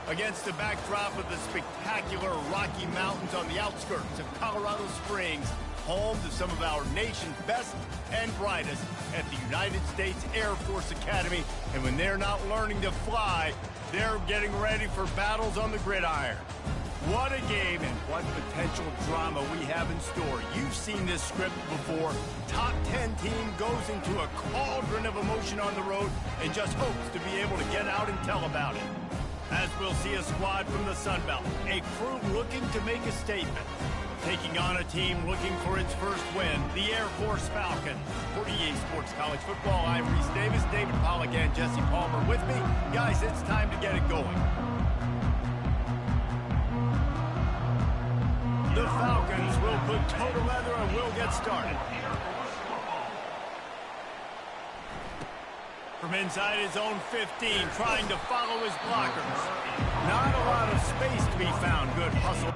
Against the backdrop of the spectacular Rocky Mountains on the outskirts of Colorado Springs, home to some of our nation's best and brightest at the United States Air Force Academy. And when they're not learning to fly, they're getting ready for battles on the gridiron. What a game and what potential drama we have in store. You've seen this script before. Top 10 team goes into a cauldron of emotion on the road and just hopes to be able to get out and tell about it. As we'll see a squad from the Sun Belt, a crew looking to make a statement. Taking on a team looking for its first win, the Air Force Falcons. For EA Sports College Football, I'm Reese Davis, David Pollack, and Jesse Palmer with me. Guys, it's time to get it going. The Falcons will put toe to leather and we'll get started. From inside his own 15, trying to follow his blockers. Not a lot of space to be found. Good hustle.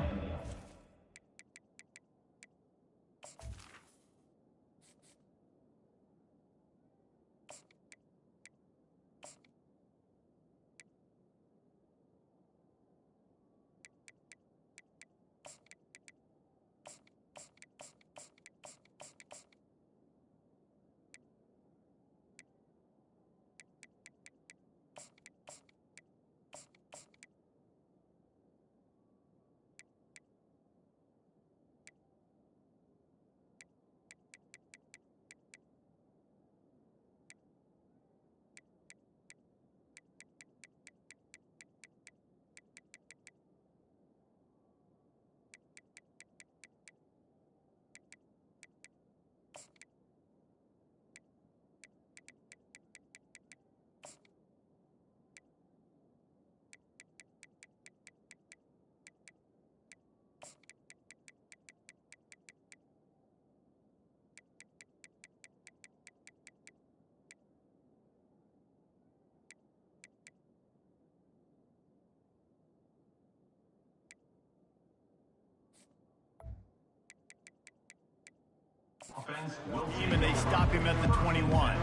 And they stop him at the 21.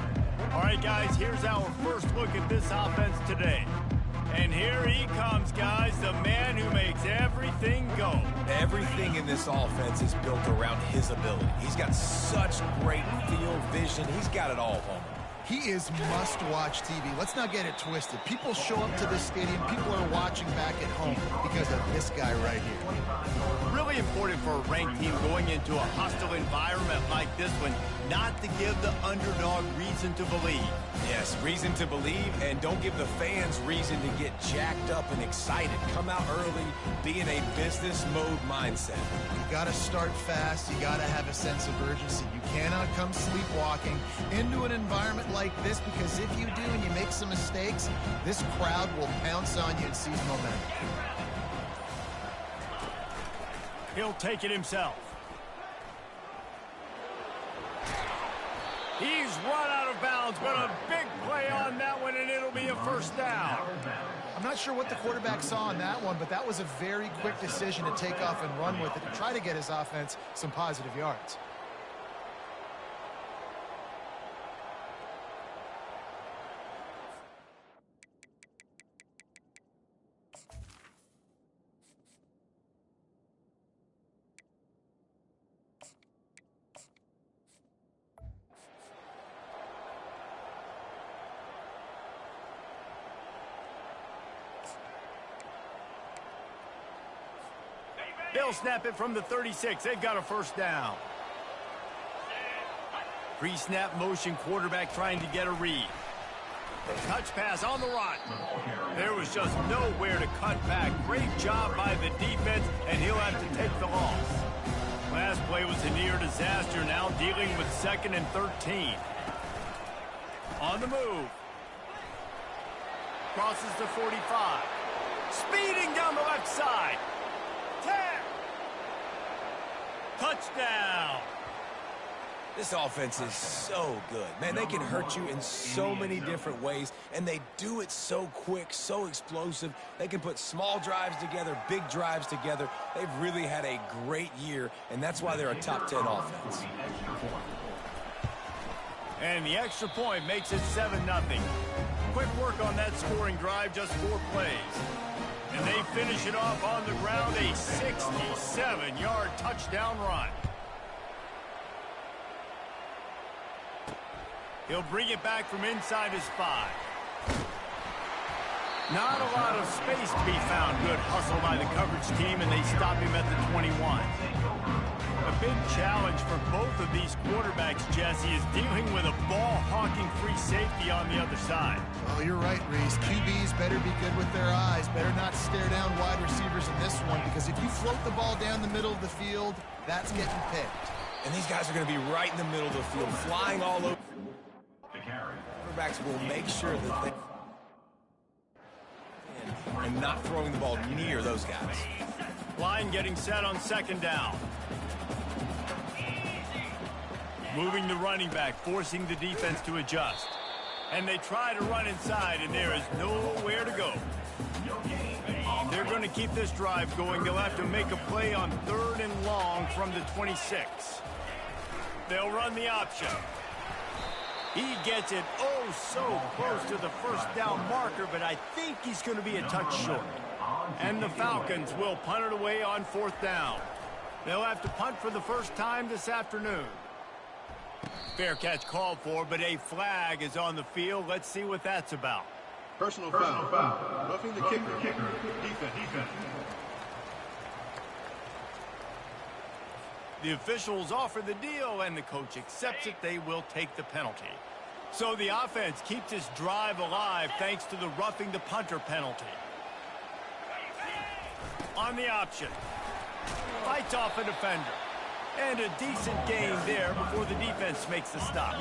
All right, guys, here's our first look at this offense today. And here he comes, guys, the man who makes everything go. Everything in this offense is built around his ability. He's got such great field vision. He's got it all, Homer. He is must-watch TV. Let's not get it twisted. People show up to this stadium. People are watching back at home because of this guy right here. Really important for a ranked team going into a hostile environment like this one, not to give the underdog reason to believe. Yes, reason to believe, and don't give the fans reason to get jacked up and excited. Come out early, be in a business mode mindset. You got to start fast. You got to have a sense of urgency. You cannot come sleepwalking into an environment like this, because if you do and you make some mistakes, this crowd will pounce on you and seize momentum. He'll take it himself. He's run out of bounds, but a big play on that one, and it'll be a first down. I'm not sure what the quarterback saw on that one, but that was a very quick decision to take off and run with it to try to get his offense some positive yards. They'll snap it from the 36. They've got a first down. Pre-snap motion, quarterback trying to get a read. Touch pass on the run. There was just nowhere to cut back. Great job by the defense, and he'll have to take the loss. Last play was a near disaster, now dealing with 2nd and 13. On the move. Crosses the 45. Speeding down the left side. 10. Touchdown. This offense is so good. Man, they can hurt you in so many different ways, and they do it so quick, so explosive. They can put small drives together, big drives together. They've really had a great year, and that's why they're a top 10 offense. And the extra point makes it 7-0. Quick work on that scoring drive, just 4 plays. And they finish it off on the ground, a 67-yard touchdown run. He'll bring it back from inside his 5. Not a lot of space to be found. Good hustle by the coverage team, and they stop him at the 21. A big challenge for both of these quarterbacks, Jesse, is dealing with a ball-hawking free safety on the other side. Oh, you're right, Reese. QBs better be good with their eyes. Better not stare down wide receivers in this one, because if you float the ball down the middle of the field, that's getting picked. And these guys are going to be right in the middle of the field, flying all over. Quarterbacks will make sure that they... and not throwing the ball near those guys. Line getting set on second down. Moving the running back, forcing the defense to adjust. And they try to run inside, and there is nowhere to go. They're going to keep this drive going. They'll have to make a play on 3rd and long from the 26. They'll run the option. He gets it so close to the first down marker, but I think he's going to be a touch short. And the Falcons will punt it away on 4th down. They'll have to punt for the first time this afternoon. Fair catch called for, but a flag is on the field. Let's see what that's about. Personal foul. Roughing the kicker. Defense. The officials offer the deal, and the coach accepts it. They will take the penalty. So the offense keeps this drive alive thanks to the roughing the punter penalty. On the option. Fights off a defender. And a decent gain there before the defense makes the stop.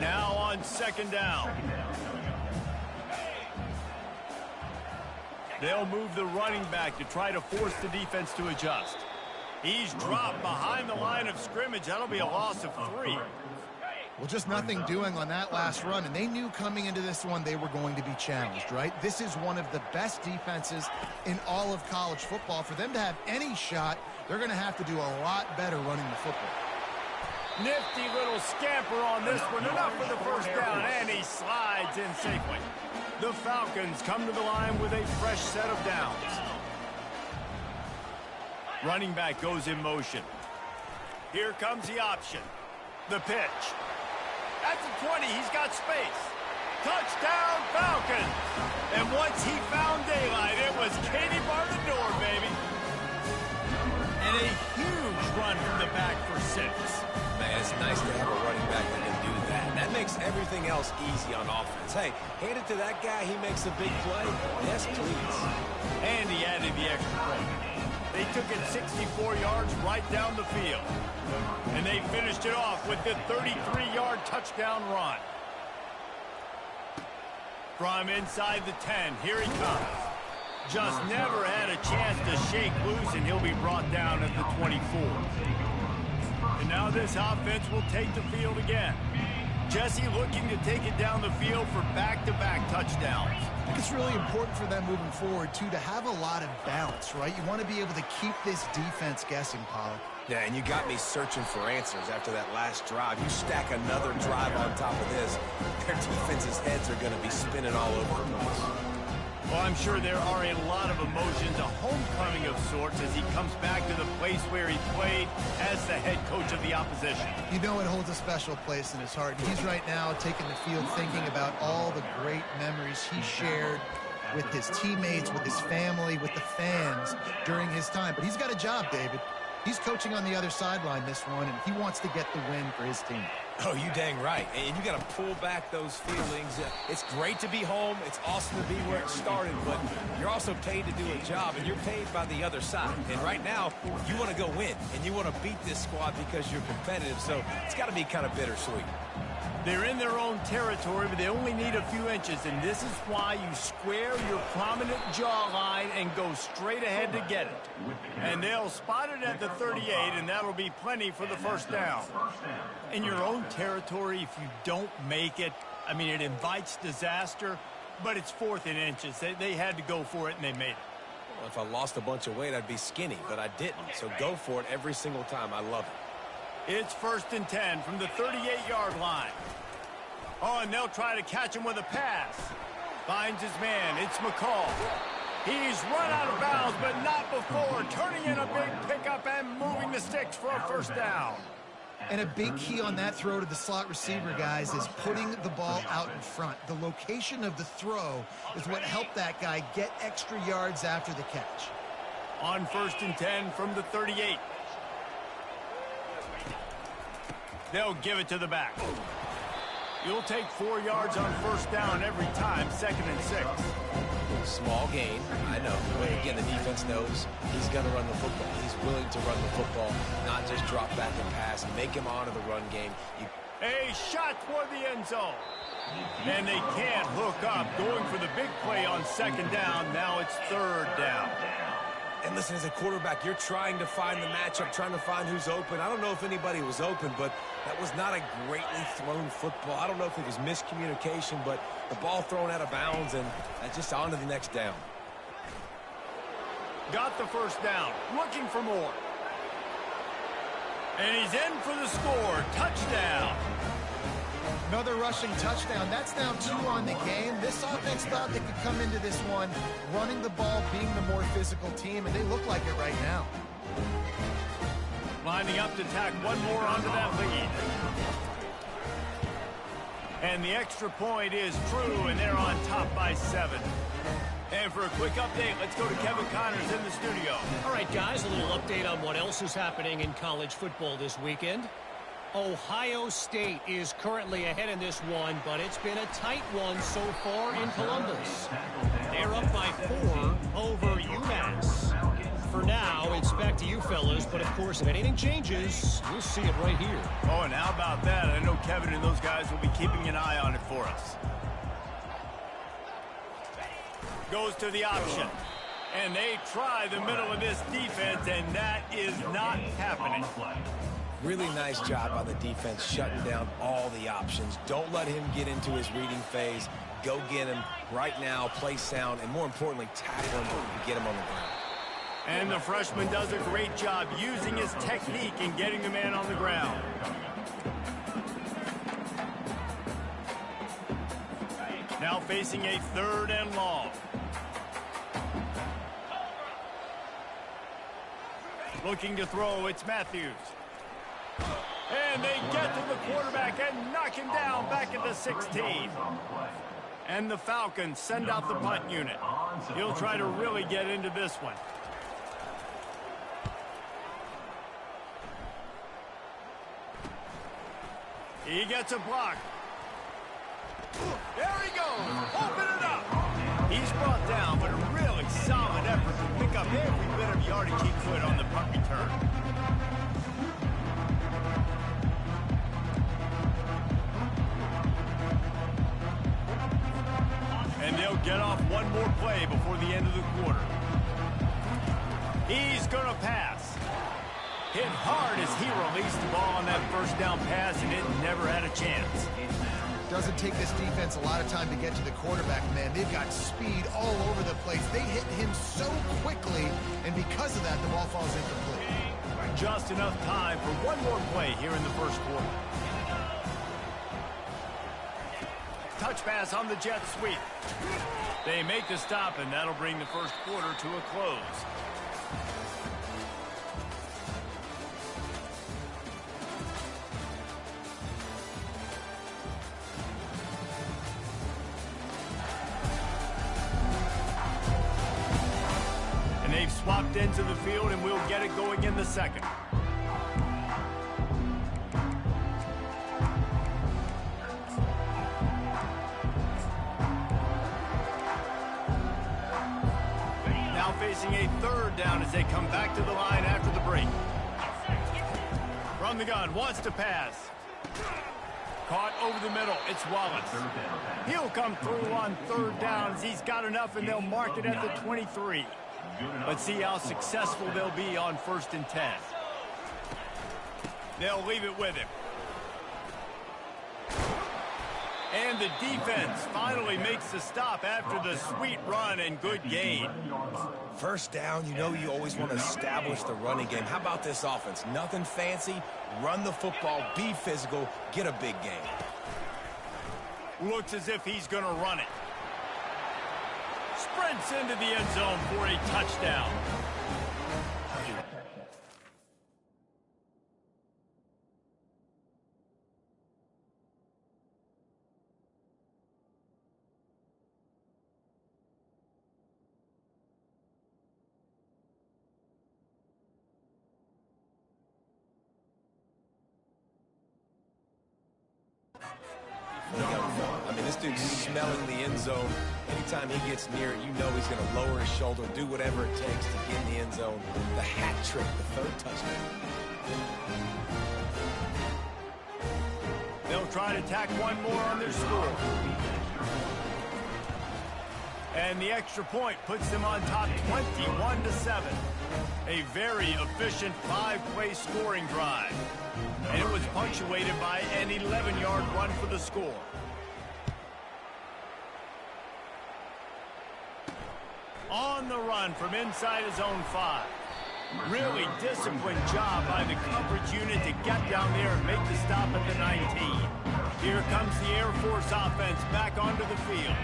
Now on 2nd down. They'll move the running back to try to force the defense to adjust. He's dropped behind the line of scrimmage. That'll be a loss of 3. Well, just nothing doing on that last run, and they knew coming into this one they were going to be challenged, right? This is one of the best defenses in all of college football. For them to have any shot, they're going to have to do a lot better running the football. Nifty little scamper on this one, enough for the first down, and he slides in safely. The Falcons come to the line with a fresh set of downs. Running back goes in motion. Here comes the option. The pitch. At the 20, he's got space. Touchdown, Falcons! And once he found daylight, it was Katie bar the door, baby. And a huge run from the back for 6. Man, it's nice to have a running back that can do that. That makes everything else easy on offense. Hey, hand it to that guy, he makes a big play. Yes, please. And he added the extra point. They took it 64 yards right down the field. And they finished it off with the 33-yard touchdown run. From inside the 10, here he comes. Just never had a chance to shake loose, and he'll be brought down at the 24. And now this offense will take the field again. Jesse looking to take it down the field for back-to-back touchdowns. I think it's really important for them moving forward, too, to have a lot of balance, right? You want to be able to keep this defense guessing, Pollard. Yeah, and you got me searching for answers after that last drive. You stack another drive on top of this, their defense's heads are going to be spinning all over the place. Well, I'm sure there are a lot of emotions, a homecoming of sorts as he comes back to the place where he played as the head coach of the opposition. You know it holds a special place in his heart. He's right now taking the field thinking about all the great memories he shared with his teammates, with his family, with the fans during his time. But he's got a job, David. He's coaching on the other sideline this one, and he wants to get the win for his team. Oh, you dang right. And you got to pull back those feelings. It's great to be home. It's awesome to be where it started, but you're also paid to do a job, and you're paid by the other side. And right now, you want to go win, and you want to beat this squad because you're competitive, so it's got to be kind of bittersweet. They're in their own territory, but they only need a few inches, and this is why you square your prominent jawline and go straight ahead to get it. And they'll spot it at the 38, and that'll be plenty for the first down. In your own territory, if you don't make it, I mean, it invites disaster, but it's 4th and inches. They had to go for it, and they made it. Well, if I lost a bunch of weight, I'd be skinny, but I didn't, so go for it every single time. I love it. It's 1st and 10 from the 38-yard line. Oh, and they'll try to catch him with a pass. Finds his man. It's McCall. He's run out of bounds, but not before turning in a big pickup and moving the sticks for a first down. And a big key on that throw to the slot receiver, guys, is putting the ball out in front. The location of the throw is what helped that guy get extra yards after the catch. On 1st and 10 from the 38. They'll give it to the back. You'll take 4 yards on first down every time, 2nd and 6. Small gain, I know. But again, the defense knows he's going to run the football. He's willing to run the football, not just drop back and pass, make him honor the run game. A shot toward the end zone. And they can't hook up. Going for the big play on 2nd down. Now it's 3rd down. And listen, as a quarterback, you're trying to find the matchup, trying to find who's open. I don't know if anybody was open, but that was not a greatly thrown football. I don't know if it was miscommunication, but the ball thrown out of bounds, and just on to the next down. Got the first down, looking for more. And he's in for the score. Touchdown. Another rushing touchdown. That's now 2 on the game. This offense thought they could come into this one running the ball, being the more physical team, and they look like it right now. Lining up to tack one more onto that lead. And the extra point is true, and they're on top by 7. And for a quick update, let's go to Kevin Connors in the studio. All right, guys, a little update on what else is happening in college football this weekend. Ohio State is currently ahead in this one, but it's been a tight one so far in Columbus. They're up by 4 over UMass. For now, it's back to you fellas, but of course, if anything changes, we'll see it right here. Oh, and how about that? I know Kevin and those guys will be keeping an eye on it for us. Goes to the option. And they try the middle of this defense, and that is not happening. Really nice job by the defense shutting down all the options. Don't let him get into his reading phase. Go get him right now, play sound, and more importantly, tackle him and get him on the ground. And the freshman does a great job using his technique and getting the man on the ground. Now facing a 3rd and long. Looking to throw, it's Matthews. And they get to the quarterback and knock him down back at the 16. And the Falcons send out the punt unit. He'll try to really get into this one. He gets a block. There he goes. Open it up. He's brought down, but a really solid effort to pick up every bit of yardage he could on the punt return. And they'll get off one more play before the end of the quarter. He's going to pass. Hit hard as he released the ball on that first down pass, and it never had a chance. Doesn't take this defense a lot of time to get to the quarterback, man. They've got speed all over the place. They hit him so quickly, and because of that, the ball falls incomplete. Just enough time for one more play here in the first quarter. Touch pass on the jet sweep. They make the stop, and that'll bring the first quarter to a close. And they've swapped into the field, and we'll get it going in the second. Facing a 3rd down as they come back to the line after the break. From the gun, wants to pass. Caught over the middle, it's Wallace. He'll come through on 3rd down as he's got enough, and they'll mark it at the 23. Let's see how successful they'll be on 1st and 10. They'll leave it with him. And the defense finally makes the stop after the sweet run and good gain. First down, you know you always want to establish the running game. How about this offense? Nothing fancy. Run the football, be physical, get a big gain. Looks as if he's going to run it. Sprint sprints into the end zone for a touchdown. I mean, this dude's smelling the end zone. Anytime he gets near it, you know he's going to lower his shoulder, do whatever it takes to get in the end zone. The hat trick, the third touchdown. They'll try to tack one more on their score. And the extra point puts them on top 21-7. A very efficient 5-play scoring drive. And it was punctuated by an 11-yard run for the score. On the run from inside his own 5. Really disciplined job by the coverage unit to get down there and make the stop at the 19. Here comes the Air Force offense back onto the field.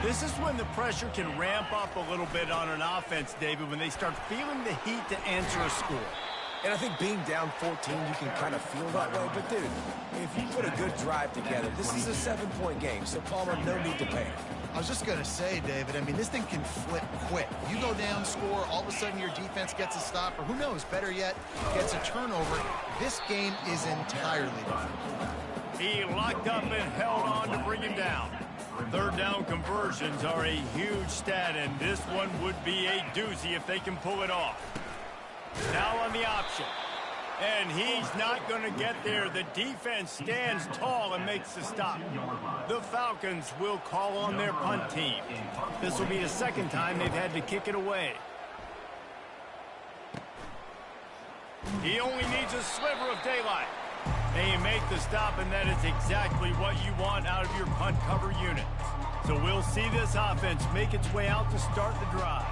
This is when the pressure can ramp up a little bit on an offense, David, when they start feeling the heat to answer a score. And I think being down 14, you can kind of feel that way. But, dude, if you put a good drive together, this is a 7-point game, so Palmer, no need to panic. I was just going to say, David, I mean, this thing can flip quick. You go down, score, all of a sudden your defense gets a stop, or who knows, better yet, gets a turnover. This game is entirely different. He locked up and held on to bring him down. Third down conversions are a huge stat, and this one would be a doozy if they can pull it off. Now on the option. And he's not going to get there. The defense stands tall and makes the stop. The Falcons will call on their punt team. This will be the second time they've had to kick it away. He only needs a sliver of daylight. They make the stop, and that is exactly what you want out of your punt cover unit. So we'll see this offense make its way out to start the drive.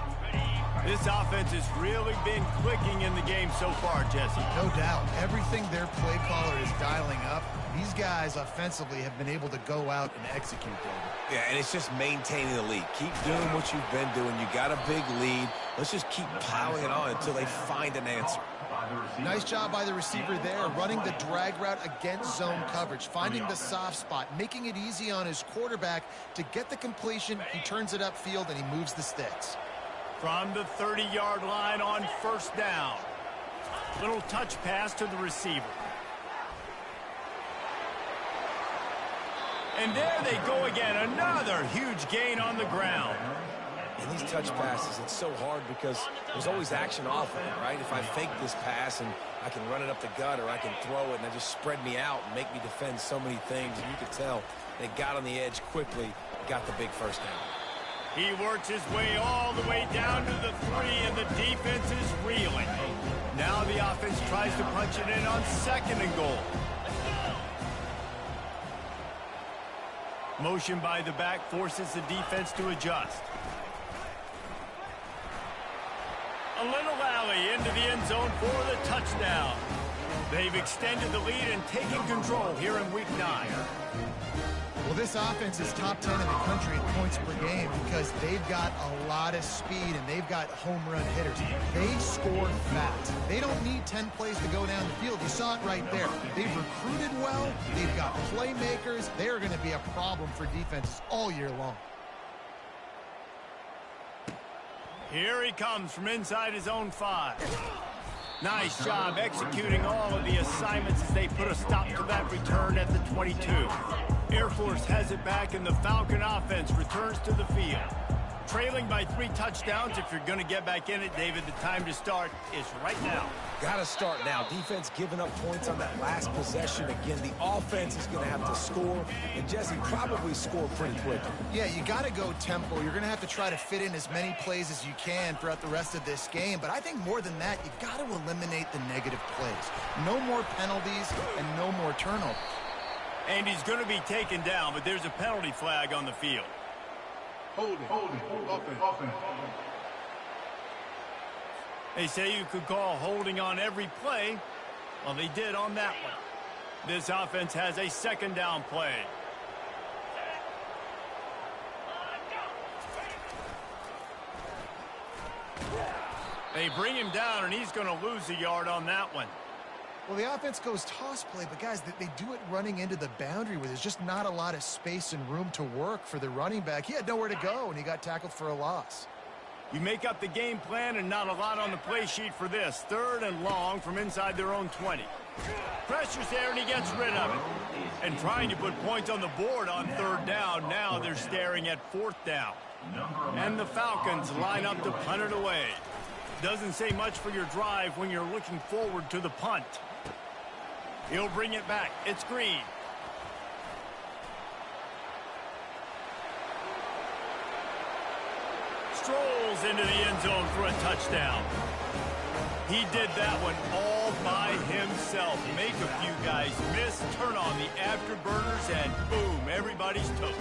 This offense has really been clicking in the game so far, Jesse. No doubt. Everything their play caller is dialing up, these guys offensively have been able to go out and execute, David. Yeah, and it's just maintaining the lead. Keep doing what you've been doing. You got a big lead. Let's just keep piling it on until they find an answer. Nice job by the receiver there, running the drag route against zone coverage, finding the soft spot, making it easy on his quarterback to get the completion. He turns it upfield, and he moves the sticks. From the 30-yard line on first down. Little touch pass to the receiver. And there they go again. Another huge gain on the ground. In these touch passes, it's so hard because there's always action off of it, right? If I fake this pass and I can run it up the gut, or I can throw it and it just spread me out and make me defend so many things. And you could tell they got on the edge quickly, got the big first down. He works his way all the way down to the 3, and the defense is reeling. Now the offense tries to punch it in on second and goal. Motion by the back forces the defense to adjust. A little alley into the end zone for the touchdown. They've extended the lead and taken control here in Week 9. Well, this offense is top 10 in the country in points per game because they've got a lot of speed and they've got home run hitters. They score fast. They don't need 10 plays to go down the field. You saw it right there. They've recruited well. They've got playmakers. They are going to be a problem for defenses all year long. Here he comes from inside his own 5. Nice job executing all of the assignments as they put a stop to that return at the 22. Air Force has it back, and the Falcon offense returns to the field. Trailing by 3 touchdowns. If you're going to get back in it, David, the time to start is right now. Got to start now. Defense giving up points on that last possession. Again, the offense is going to have to score, and Jesse probably score pretty quick. Yeah, you got to go tempo. You're going to have to try to fit in as many plays as you can throughout the rest of this game. But I think more than that, you got to eliminate the negative plays. No more penalties and no more turnovers. And he's going to be taken down, but there's a penalty flag on the field. Holding. Offense. They say you could call holding on every play. Well, they did on that one. This offense has a second down play. They bring him down, and he's going to lose a yard on that one. Well, the offense goes toss play, but guys, they do it running into the boundary where there's just not a lot of space and room to work for the running back. He had nowhere to go, and he got tackled for a loss. You make up the game plan and not a lot on the play sheet for this. 3rd and long from inside their own 20. Pressure's there, and he gets rid of it. And trying to put points on the board on 3rd down. Now they're staring at 4th down. And the Falcons line up to punt it away. Doesn't say much for your drive when you're looking forward to the punt. He'll bring it back. It's Green. Strolls into the end zone for a touchdown. He did that one all by himself. Make a few guys miss, turn on the afterburners, and boom, everybody's toast.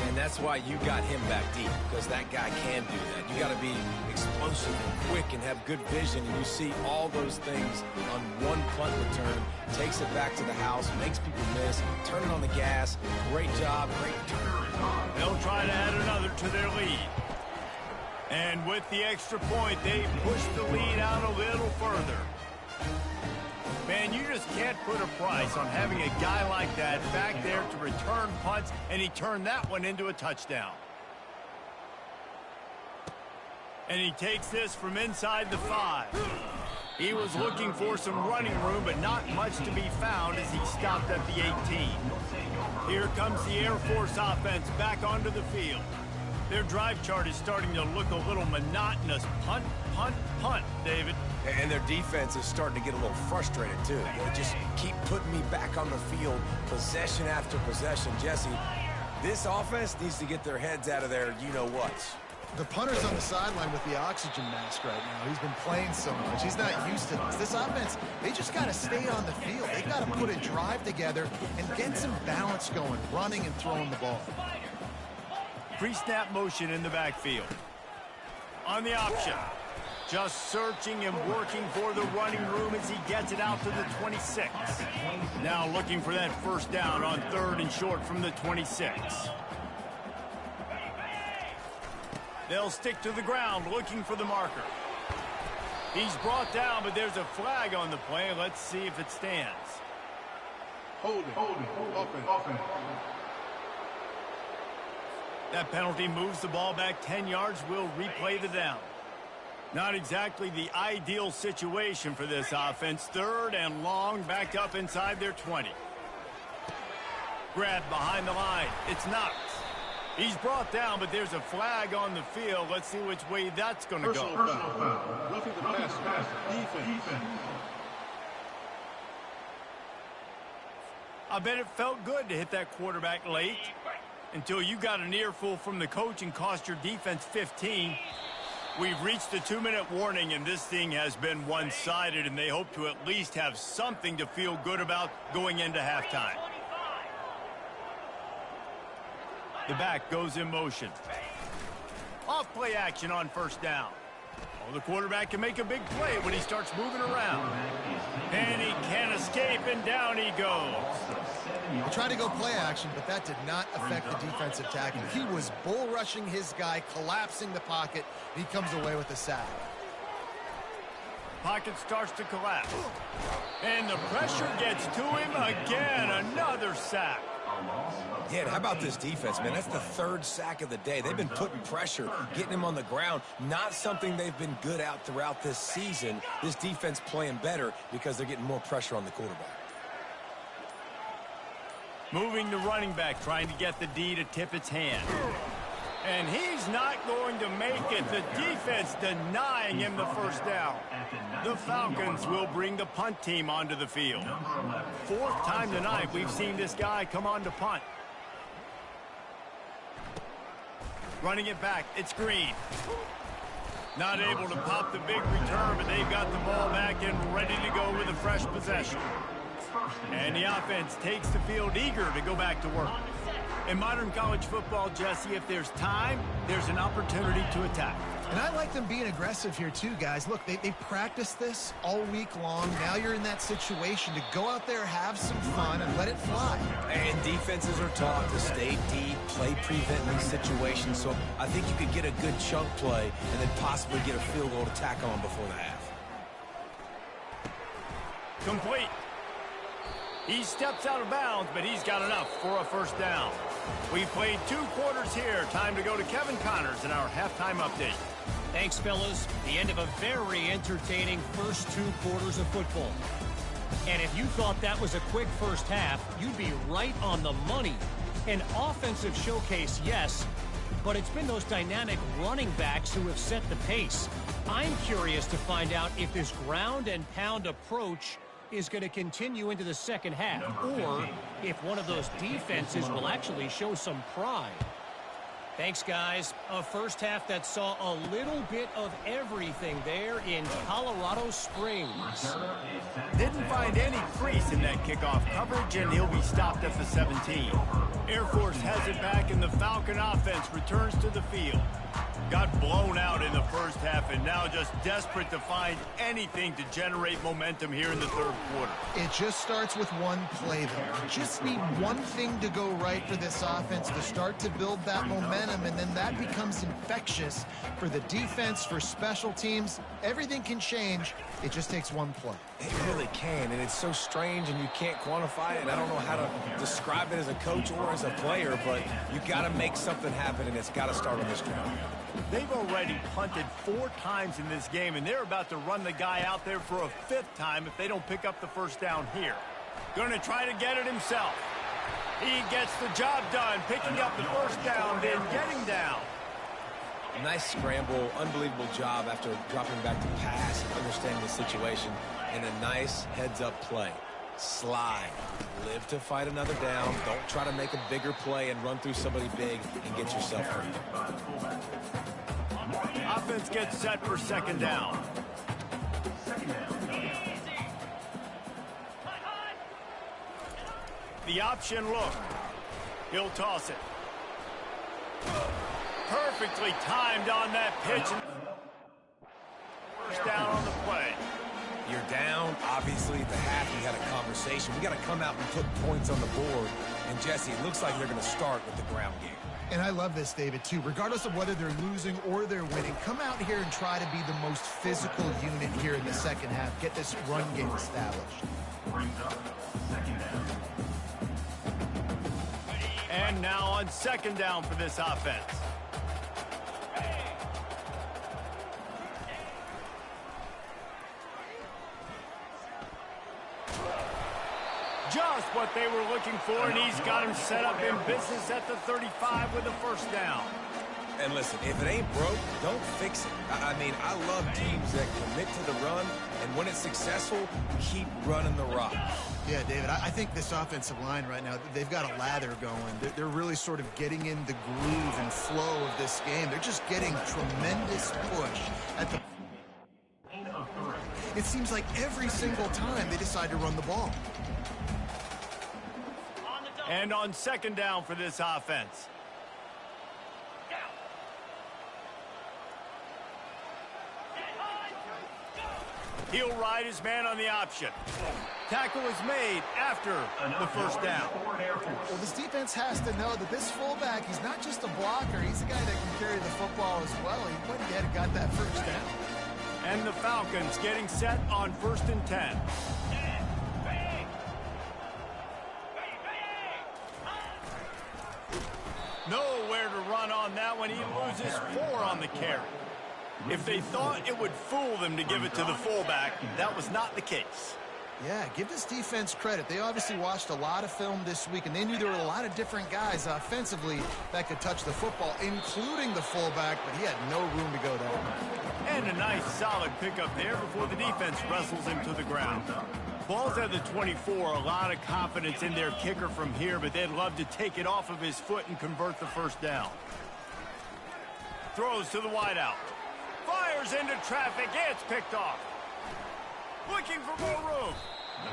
And that's why you got him back deep, because that guy can do that. You got to be explosive and quick and have good vision, and you see all those things on one punt return. Takes it back to the house, makes people miss, turning on the gas. Great job, great turn. They'll try to add another to their lead. And with the extra point, they push the lead out a little further. Man, you just can't put a price on having a guy like that back there to return punts, and he turned that one into a touchdown. And he takes this from inside the 5. He was looking for some running room, but not much to be found as he stopped at the 18. Here comes the Air Force offense back onto the field. Their drive chart is starting to look a little monotonous. Punt, punt, punt, David. And their defense is starting to get a little frustrated, too. They just keep putting me back on the field, possession after possession. Jesse, this offense needs to get their heads out of their you-know-whats. The punter's on the sideline with the oxygen mask right now. He's been playing so much. He's not used to this. This offense, they just got to stay on the field. They got to put a drive together and get some balance going, running and throwing the ball. Pre-snap motion in the backfield. On the option. Just searching and working for the running room as he gets it out to the 26. Now looking for that 1st down on 3rd and short from the 26. They'll stick to the ground looking for the marker. He's brought down, but there's a flag on the play. Let's see if it stands. Holding. Offense. That penalty moves the ball back 10 yards. We'll replay the down. Not exactly the ideal situation for this offense. 3rd and long, backed up inside their 20. Grabbed behind the line. It's Knox. He's brought down, but there's a flag on the field. Let's see which way that's going to go. Personal foul. Roughing the passer. Defense. I bet it felt good to hit that quarterback late until you got an earful from the coach and cost your defense 15. We've reached the 2-minute warning, and this thing has been one-sided, and they hope to at least have something to feel good about going into halftime. The back goes in motion. Off play action on 1st down. Oh, the quarterback can make a big play when he starts moving around. And he can't escape, and down he goes. He tried to go play action, but that did not affect the defensive tackle. He was bull rushing his guy, collapsing the pocket, and he comes away with a sack. Pocket starts to collapse. And the pressure gets to him again. Another sack. Yeah, how about this defense, man? That's the 3rd sack of the day. They've been putting pressure, getting him on the ground. Not something they've been good at throughout this season. This defense playing better because they're getting more pressure on the quarterback. Moving the running back, trying to get the D to tip its hand. And he's not going to make it. The defense denying him the 1st down. The Falcons will bring the punt team onto the field. 4th time tonight we've seen this guy come on to punt. Running it back, it's Green. Not able to pop the big return, but they've got the ball back and ready to go with a fresh possession. And the offense takes the field eager to go back to work. In modern college football, Jesse, if there's time, there's an opportunity to attack. And I like them being aggressive here too, guys. Look, they practiced this all week long. Now you're in that situation to go out there, have some fun, and let it fly. And defenses are taught to stay deep, play prevent in these situations. So I think you could get a good chunk play and then possibly get a field goal to tack on before the half. Complete. He steps out of bounds, but he's got enough for a first down. We've played 2 quarters here. Time to go to Kevin Connors in our halftime update. Thanks, fellas. The end of a very entertaining first 2 quarters of football. And if you thought that was a quick first half, you'd be right on the money. An offensive showcase, yes, but it's been those dynamic running backs who have set the pace. I'm curious to find out if this ground and pound approach is going to continue into the second half, or if one of those defenses will actually show some pride. Thanks, guys. A first half that saw a little bit of everything there in Colorado Springs. Didn't find any crease in that kickoff coverage, and he'll be stopped at the 17. Air Force has it back, and the Falcon offense returns to the field. Got blown out in the first half, and now just desperate to find anything to generate momentum here in the third quarter. It just starts with one play, though. You just need one thing to go right for this offense to start to build that momentum, and then that becomes infectious for the defense, for special teams. Everything can change. It just takes one play. It really can, and it's so strange, and you can't quantify it, and I don't know how to describe it as a coach or as a player, but you got to make something happen, and it's got to start on this ground. They've already punted 4 times in this game, and they're about to run the guy out there for a 5th time if they don't pick up the first down here. Going to try to get it himself. He gets the job done, picking up the first down, then getting down. Nice scramble, unbelievable job after dropping back to pass and understanding the situation, and a nice heads-up play. Slide. Live to fight another down. Don't try to make a bigger play and run through somebody big and get yourself hurt. Offense gets set for second down. The option look. He'll toss it. Perfectly timed on that pitch. First down on the play. You're down. Obviously, at the half, we had a conversation. We got to come out and put points on the board. And, Jesse, it looks like they're going to start with the ground game. And I love this, David, too. Regardless of whether they're losing or they're winning, come out here and try to be the most physical unit here in the second half. Get this run game established. And now on second down for this offense. Just what they were looking for, and he's got him set up in business at the 35 with a first down. And listen, if it ain't broke, don't fix it. I mean, I love teams that commit to the run, and when it's successful, keep running the rock. Yeah, David, I think this offensive line right now, they've got a lather going. They're really sort of getting in the groove and flow of this game. They're just getting tremendous push at the... It seems like every single time they decide to run the ball. And on second down for this offense. He'll ride his man on the option. Tackle is made after the first down. Well, this defense has to know that this fullback, he's not just a blocker. He's a guy that can carry the football as well. He went ahead and got that first down. And the Falcons getting set on 1st and 10. Nowhere to run on that one. He loses 4 on the carry. If they thought it would fool them to give it to the fullback, that was not the case. Yeah, give this defense credit. They obviously watched a lot of film this week, and they knew there were a lot of different guys offensively that could touch the football, including the fullback, but he had no room to go there. And a nice solid pickup there before the defense wrestles him to the ground. Ball's at the 24, a lot of confidence in their kicker from here, but they'd love to take it off of his foot and convert the first down. Throws to the wideout. Fires into traffic. It's picked off. Looking for more room.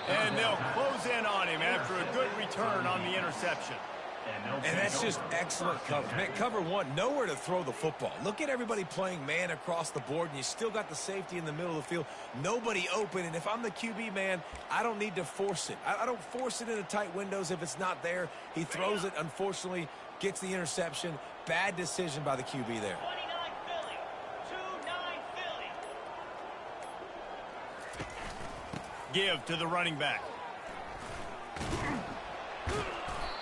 And they'll close in on him after a good return on the interception. And that's just excellent coverage. Man, cover one, nowhere to throw the football. Look at everybody playing man across the board, and you still got the safety in the middle of the field. Nobody open, and if I'm the QB, man, I don't need to force it. I don't force it into tight windows if it's not there. He throws it, unfortunately, gets the interception. Bad decision by the QB there. Give to the running back.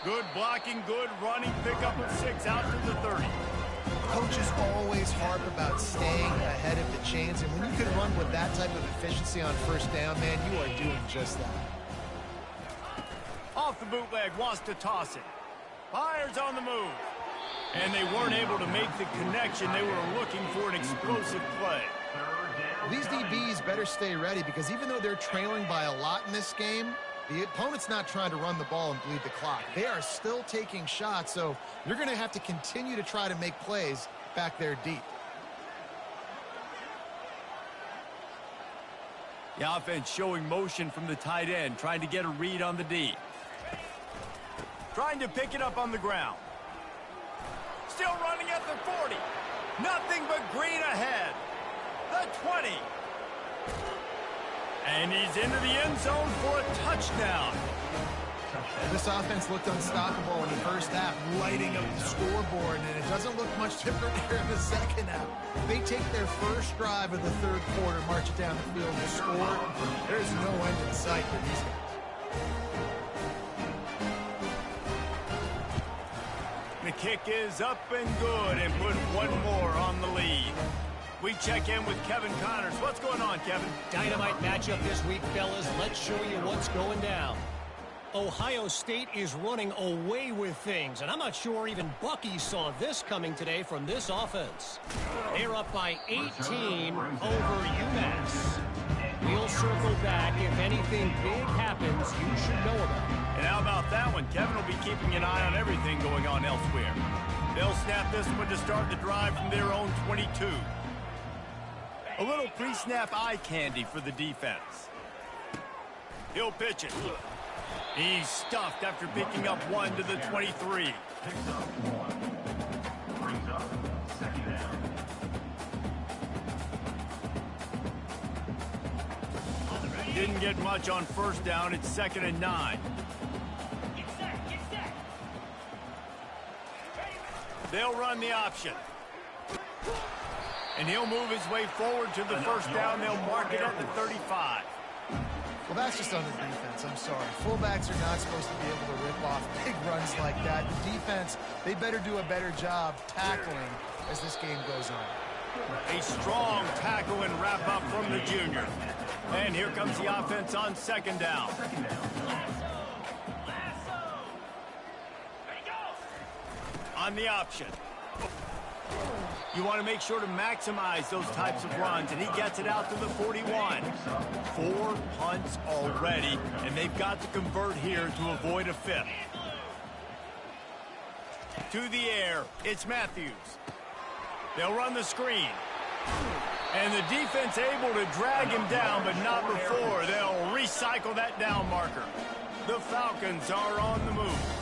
Good blocking, good running, pickup of 6 out to the 30. Coaches always harp about staying ahead of the chains, and when you can run with that type of efficiency on first down, man, you are doing just that. Off the bootleg, wants to toss it. Fires on the move. And they weren't able to make the connection. They were looking for an explosive play. These DBs better stay ready, because even though they're trailing by a lot in this game, the opponent's not trying to run the ball and bleed the clock. They are still taking shots, so you're going to have to continue to try to make plays back there deep. The offense showing motion from the tight end, trying to get a read on the D. Trying to pick it up on the ground. Still running at the 40. Nothing but green ahead. The 20. And he's into the end zone for a touchdown. This offense looked unstoppable in the first half, lighting up the scoreboard, and it doesn't look much different here in the second half. They take their first drive of the third quarter, march it down the field, and score. There's no end in sight for these guys. The kick is up and good, and put one more on the lead. We check in with Kevin Connors. What's going on, Kevin? Dynamite matchup this week, fellas. Let's show you what's going down. Ohio State is running away with things, and I'm not sure even Bucky saw this coming today from this offense. They're up by 18 over UMass. We'll circle back. If anything big happens, you should know about it. And how about that one? Kevin will be keeping an eye on everything going on elsewhere. They'll snap this one to start the drive from their own 22. A little pre-snap eye candy for the defense. He'll pitch it. He's stuffed after picking up one to the 23. Didn't get much on first down. It's 2nd and 9. They'll run the option. And he'll move his way forward to the first down. They'll mark it at the 35. Well, that's just on the defense. I'm sorry. Fullbacks are not supposed to be able to rip off big runs like that. The defense, they better do a better job tackling as this game goes on. A strong tackle and wrap up from the junior. And here comes the offense on 2nd down. On the option. You want to make sure to maximize those types of runs, and he gets it out to the 41. 4 punts already, and they've got to convert here to avoid a 5th. To the air, it's Matthews. They'll run the screen. And the defense able to drag him down, but not before. They'll recycle that down marker. The Falcons are on the move.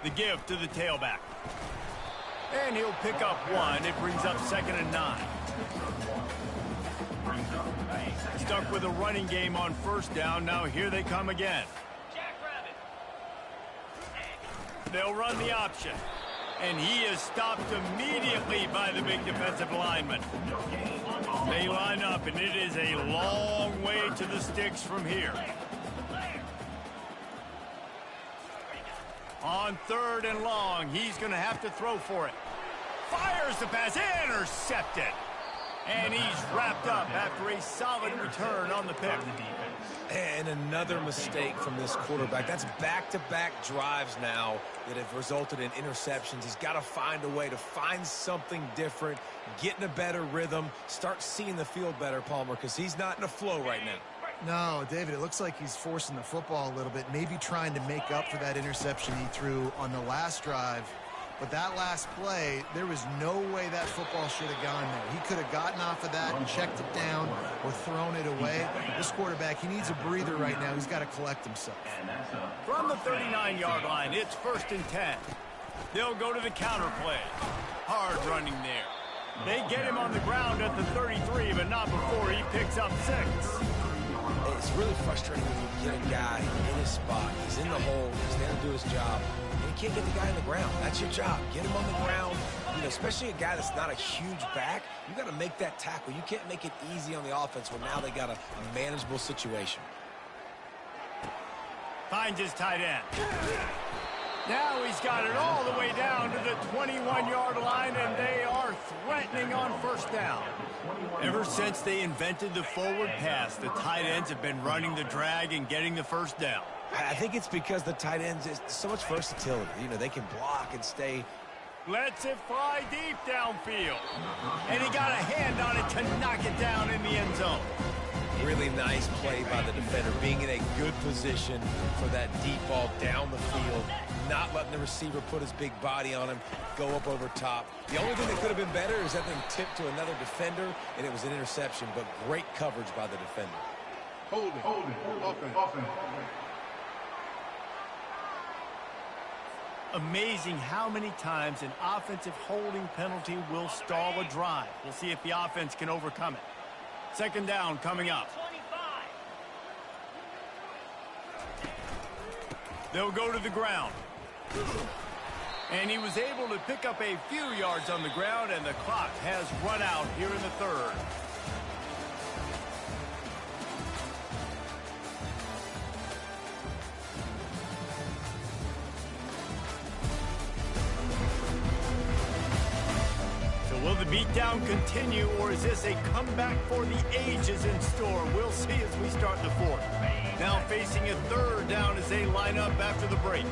The give to the tailback. And he'll pick up one. It brings up 2nd and 9. Stuck with a running game on first down. Now here they come again. They'll run the option. And he is stopped immediately by the big defensive lineman. They line up, and it is a long way to the sticks from here. On 3rd and long, he's going to have to throw for it. Fires the pass, intercepted. And he's wrapped up after a solid return on the pick. And another mistake from this quarterback. That's back-to-back drives now that have resulted in interceptions. He's got to find a way to find something different, get in a better rhythm, start seeing the field better, Palmer, because he's not in a flow right now. No, David, it looks like he's forcing the football a little bit, maybe trying to make up for that interception he threw on the last drive. But that last play, there was no way that football should have gone there. He could have gotten off of that and checked it down or thrown it away. This quarterback, he needs a breather right now. He's got to collect himself. From the 39-yard line, it's 1st and 10. They'll go to the counter play. Hard running there. They get him on the ground at the 33, but not before he picks up 6. It's really frustrating when you get a guy in his spot. He's in the hole. He's there to do his job. And you can't get the guy on the ground. That's your job. Get him on the ground. You know, especially a guy that's not a huge back. You got to make that tackle. You can't make it easy on the offense when now they got a manageable situation. Finds his tight end. Now he's got it all the way down to the 21-yard line, and they are threatening on 1st down. Ever since they invented the forward pass, the tight ends have been running the drag and getting the 1st down. I think it's because the tight ends is so much versatility. You know, they can block and stay. Lets it fly deep downfield. And he got a hand on it to knock it down in the end zone. Really nice play by the defender, being in a good position for that deep ball down the field, not letting the receiver put his big body on him, go up over top. The only thing that could have been better is that thing tipped to another defender, and it was an interception, but great coverage by the defender. Hold it. Offense. Amazing how many times an offensive holding penalty will stall a drive. We'll see if the offense can overcome it. 2nd down coming up. They'll go to the ground. And he was able to pick up a few yards on the ground, and the clock has run out here in the 3rd. Will the beatdown continue, or is this a comeback for the ages in store? We'll see as we start the 4th. Now facing a 3rd down as they line up after the break.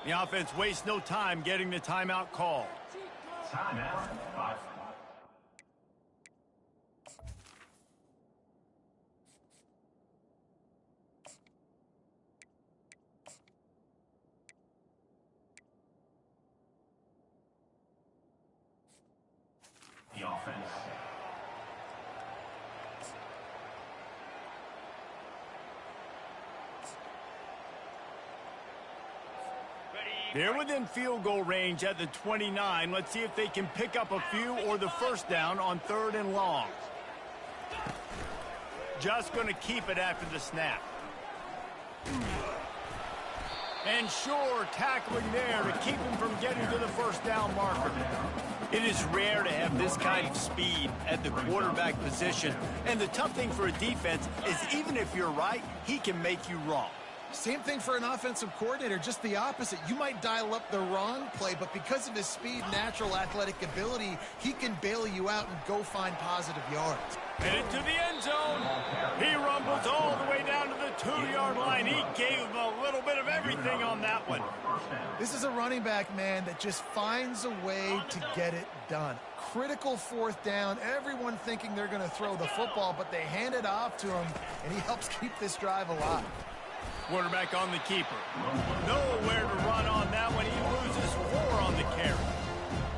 The offense wastes no time getting the timeout call. Timeout. 5. The offense. They're within field goal range at the 29. Let's see if they can pick up a few or the 1st down on 3rd and long. Just going to keep it after the snap. And sure, tackling there to keep him from getting to the 1st down marker. It is rare to have this kind of speed at the quarterback position. And the tough thing for a defense is even if you're right, he can make you wrong. Same thing for an offensive coordinator, just the opposite. You might dial up the wrong play, but because of his speed, natural athletic ability, he can bail you out and go find positive yards. Headed to the end zone. He rumbles all the way down to the 2-yard line. He gave him a little bit of everything on that one. This is a running back, man, that just finds a way to get it done. Critical 4th down. Everyone thinking they're going to throw the football, but they hand it off to him, and he helps keep this drive alive. Quarterback on the keeper. Nowhere to run on that one. He loses 4 on the carry.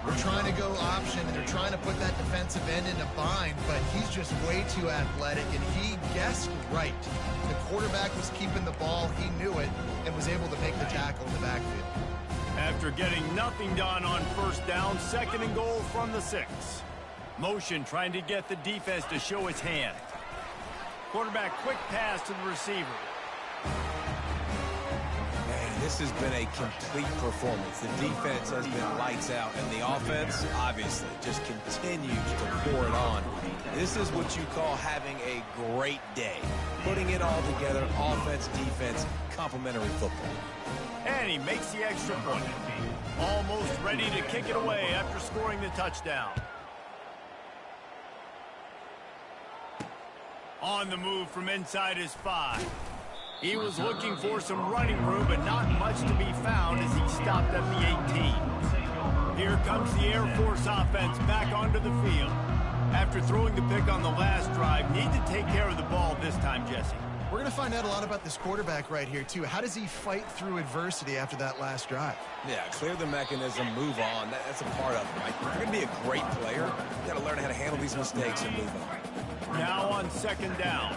They're trying to go option, and they're trying to put that defensive end in a bind, but he's just way too athletic, and he guessed right. The quarterback was keeping the ball. He knew it and was able to make the tackle in the backfield. After getting nothing done on 1st down, 2nd and goal from the 6. Motion trying to get the defense to show his hand. Quarterback quick pass to the receiver. This has been a complete performance. The defense has been lights out, and the offense, obviously, just continues to pour it on. This is what you call having a great day. Putting it all together, offense, defense, complementary football. And he makes the extra point. Almost ready to kick it away after scoring the touchdown. On the move from inside his 5. He was looking for some running room, but not much to be found as he stopped at the 18. Here comes the Air Force offense back onto the field. After throwing the pick on the last drive, need to take care of the ball this time, Jesse. We're going to find out a lot about this quarterback right here, too. How does he fight through adversity after that last drive? Yeah, clear the mechanism, move on. That's a part of it, right? If you're going to be a great player, you got to learn how to handle these mistakes and move on. Now on second down.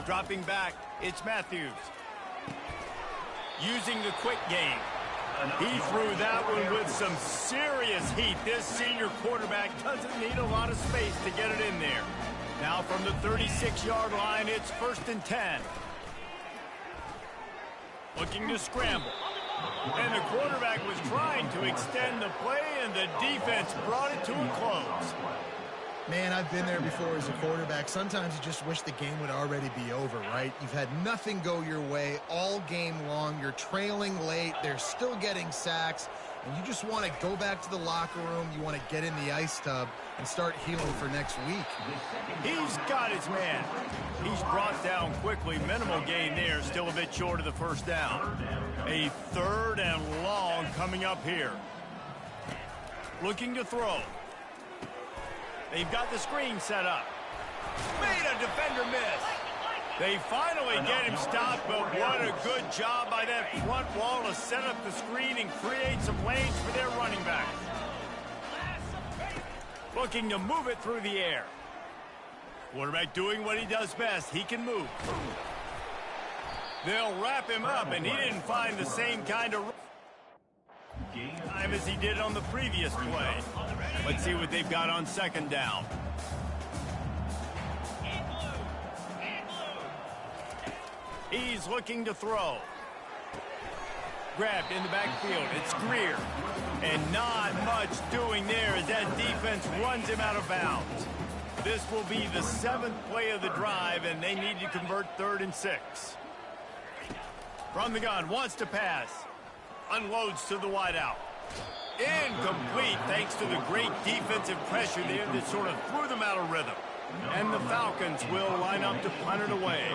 Dropping back, it's Matthews. Using the quick game. He threw that one with some serious heat. This senior quarterback doesn't need a lot of space to get it in there. Now from the 36-yard line, it's 1st and 10. Looking to scramble. And the quarterback was trying to extend the play, and the defense brought it to a close. Man, I've been there before as a quarterback. Sometimes you just wish the game would already be over, right? You've had nothing go your way all game long. You're trailing late. They're still getting sacks. And you just want to go back to the locker room. You want to get in the ice tub and start healing for next week. He's got his man. He's brought down quickly. Minimal gain there. Still a bit short of the first down. A 3rd and long coming up here. Looking to throw. They've got the screen set up. Made a defender miss. They finally get him stopped, but what a good job by that front wall to set up the screen and create some lanes for their running back. Looking to move it through the air. Quarterback doing what he does best. He can move. They'll wrap him up, and he didn't find the same kind of time as he did on the previous play. Let's see what they've got on second down. He's looking to throw. Grabbed in the backfield. It's Greer. And not much doing there as that defense runs him out of bounds. This will be the 7th play of the drive, and they need to convert 3rd and 6. From the gun, wants to pass. Unloads to the wideout. Incomplete thanks to the great defensive pressure there that sort of threw them out of rhythm. And the Falcons will line up to punt it away.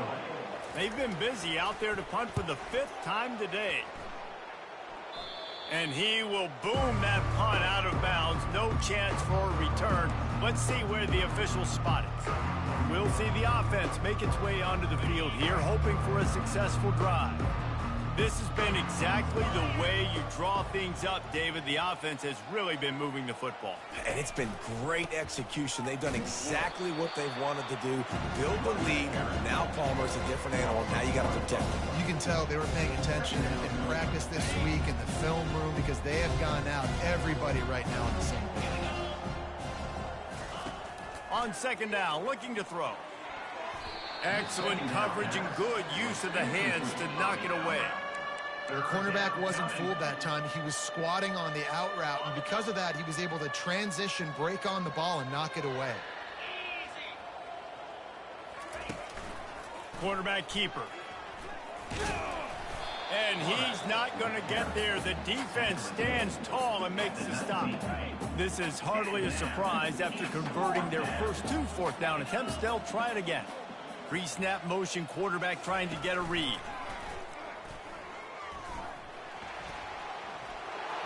They've been busy out there to punt for the 5th time today. And he will boom that punt out of bounds. No chance for a return. Let's see where the officials spot it. We'll see the offense make its way onto the field here, hoping for a successful drive. This has been exactly the way you draw things up, David. The offense has really been moving the football. And it's been great execution. They've done exactly what they've wanted to do. Build the lead. Now Palmer's a different animal. Now you got to protect him. You can tell they were paying attention in practice this week in the film room because they have gone out, everybody right now on the same page. On second down, looking to throw. Excellent coverage and good use of the hands to knock it away. Their cornerback wasn't fooled that time. He was squatting on the out route, and because of that, he was able to transition, break on the ball, and knock it away. Quarterback keeper. And he's not going to get there. The defense stands tall and makes the stop. This is hardly a surprise after converting their first 2 4th down attempts. They'll try it again. Pre-snap motion, quarterback trying to get a read.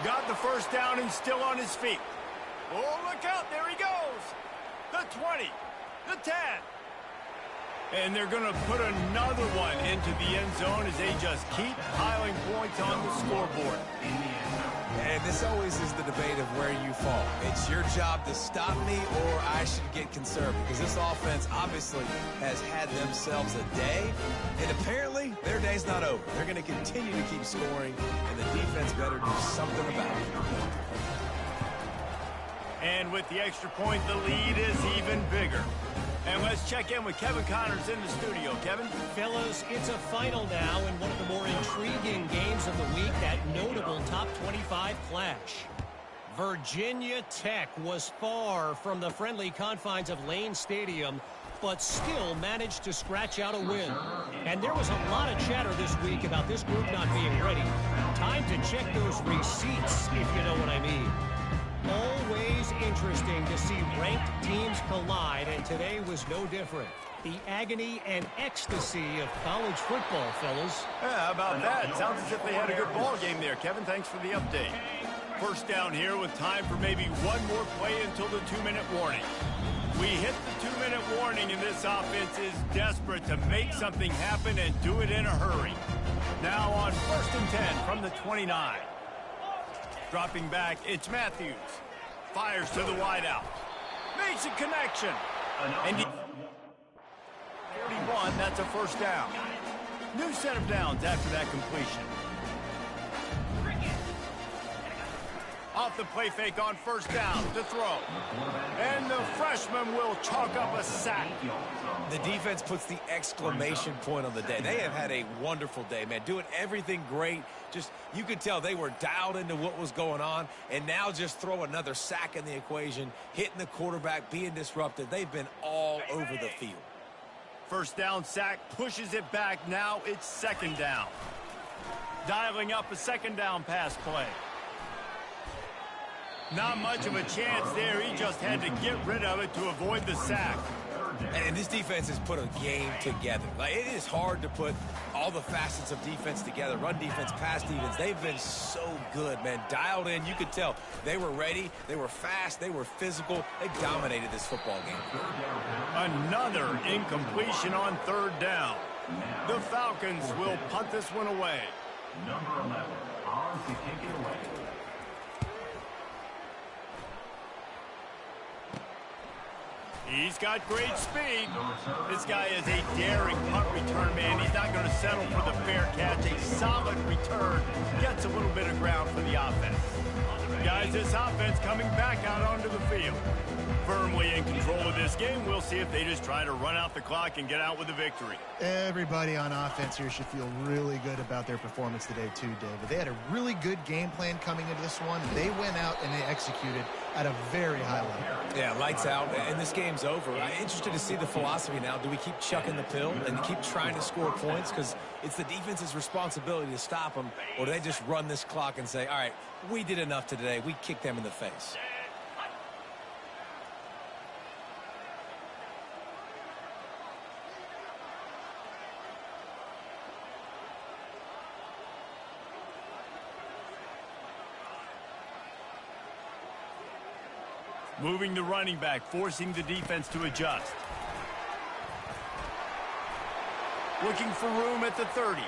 Got the first down and still on his feet. Oh, look out. There he goes. The 20. The 10. And they're going to put another one into the end zone as they just keep piling points on the scoreboard. And this always is the debate of where you fall. It's your job to stop me or I should get conservative. Because this offense obviously has had themselves a day. And apparently their day's not over. They're going to continue to keep scoring. And the defense better do something about it. And with the extra point, the lead is even bigger. And let's check in with Kevin Connors in the studio. Kevin? Fellas, it's a final now in one of the more intriguing games of the week, that notable top 25 clash. Virginia Tech was far from the friendly confines of Lane Stadium, but still managed to scratch out a win. And there was a lot of chatter this week about this group not being ready. Time to check those receipts, if you know what I mean. Always interesting to see ranked teams collide, and today was no different. The agony and ecstasy of college football, fellas. Yeah, how about that? Sounds as if they had a good ball game there. Kevin, thanks for the update. First down here with time for maybe one more play until the 2-minute warning. We hit the 2-minute warning, and this offense is desperate to make something happen and do it in a hurry. Now on 1st and 10 from the 29. Dropping back, it's Matthews. Fires to the wideout. Makes a connection. And 41, that's a first down. New set of downs after that completion. Off the play fake on 1st down to throw. And the freshman will chalk up a sack. The defense puts the exclamation point on the day. They have had a wonderful day, man. Doing everything great. Just, you could tell they were dialed into what was going on. And now just throw another sack in the equation. Hitting the quarterback, being disruptive. They've been all over the field. 1st down sack, pushes it back. Now it's 2nd down. Dialing up a 2nd down pass play. Not much of a chance there. He just had to get rid of it to avoid the sack. And this defense has put a game together. Like, it is hard to put all the facets of defense together. Run defense, pass defense. They've been so good, man. Dialed in. You could tell they were ready. They were fast. They were physical. They dominated this football game. Another incompletion on 3rd down. The Falcons will punt this one away. Number 11, on to kick it away. He's got great speed. This guy is a daring punt return man. He's not going to settle for the fair catch. A solid return. Gets a little bit of ground for the offense. Guys, this offense coming back out onto the field. Firmly in control of this game. We'll see if they just try to run out the clock and get out with a victory. Everybody on offense here should feel really good about their performance today too, David. They had a really good game plan coming into this one. They went out and they executed at a very high level. Yeah, lights out, and this game's over. I'm interested to see the philosophy now. Do we keep chucking the pill and keep trying to score points? Because it's the defense's responsibility to stop them, or do they just run this clock and say, all right, we did enough today. We kicked them in the face. Moving the running back, forcing the defense to adjust. Looking for room at the 30.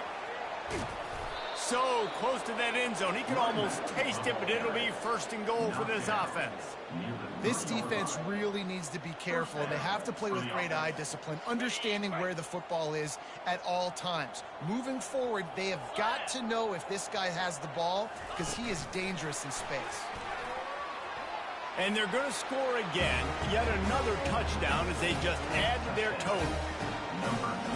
So close to that end zone. He can almost taste it, but it'll be 1st and goal for this offense. This defense really needs to be careful, and they have to play with great eye discipline, understanding where the football is at all times. Moving forward, they have got to know if this guy has the ball, because he is dangerous in space. And they're going to score again. Yet another touchdown as they just add to their total.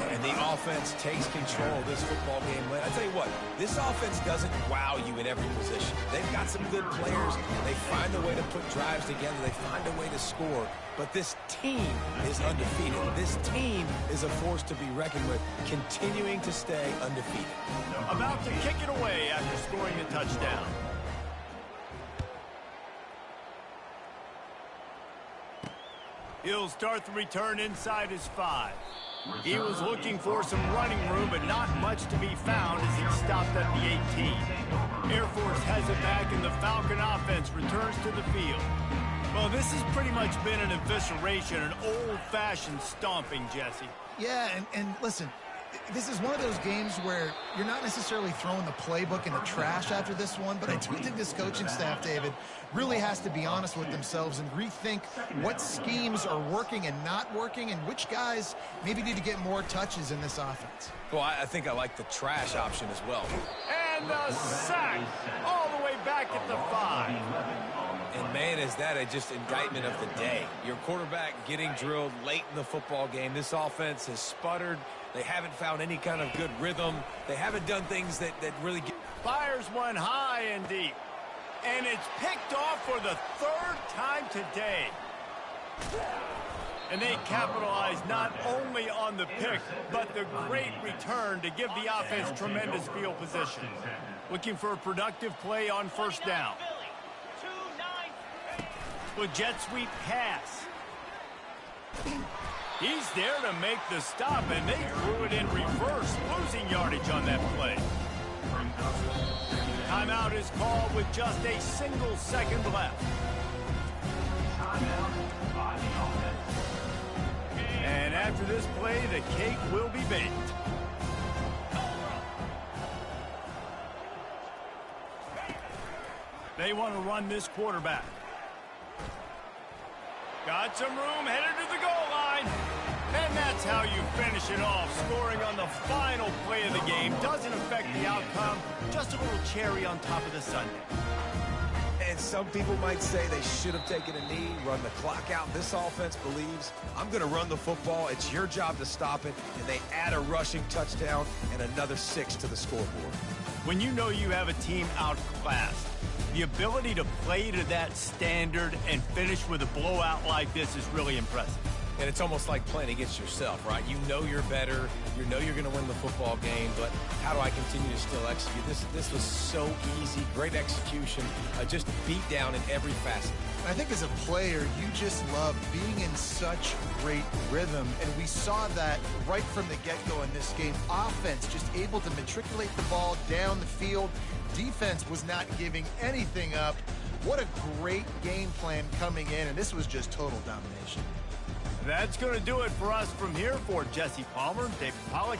And the offense takes control of this football game. I tell you what, this offense doesn't wow you in every position. They've got some good players. They find a way to put drives together. They find a way to score. But this team is undefeated. This team is a force to be reckoned with, continuing to stay undefeated. About to kick it away after scoring the touchdown. He'll start the return inside his 5. He was looking for some running room, but not much to be found as he stopped at the 18. Air Force has it back, and the Falcon offense returns to the field. Well, this has pretty much been an evisceration, an old-fashioned stomping, Jesse. Yeah, and listen, this is one of those games where you're not necessarily throwing the playbook in the trash after this one, but I do think this coaching staff, David, really has to be honest with themselves and rethink what schemes are working and not working and which guys maybe need to get more touches in this offense. Well, I think I like the trash option as well. And a sack all the way back at the 5. And, man, is that a just indictment of the day. Your quarterback getting drilled late in the football game. This offense has sputtered. They haven't found any kind of good rhythm. They haven't done things that really get... Fires one high and deep. And it's picked off for the 3rd time today. And they capitalize not only on the pick, but the great return to give the offense tremendous field position. Looking for a productive play on 1st down. With jet sweep pass. He's there to make the stop, and they threw it in reverse, losing yardage on that play. Timeout is called with just a single second left. And after this play, the cake will be baked. They want to run this quarterback. Got some room, headed to the goal line. And that's how you finish it off. Scoring on the final play of the game doesn't affect the outcome. Just a little cherry on top of the sundae. And some people might say they should have taken a knee, run the clock out. This offense believes, I'm going to run the football. It's your job to stop it. And they add a rushing touchdown and another 6 to the scoreboard. When you know you have a team outclassed, the ability to play to that standard and finish with a blowout like this is really impressive. And it's almost like playing against yourself, right? You know you're better. You know you're going to win the football game, but how do I continue to still execute? This was so easy, great execution, just beat down in every facet. I think as a player, you just love being in such great rhythm, and we saw that right from the get-go in this game. Offense just able to matriculate the ball down the field. Defense was not giving anything up. What a great game plan coming in, and this was just total domination. That's going to do it for us from here. For Jesse Palmer, David Pollack,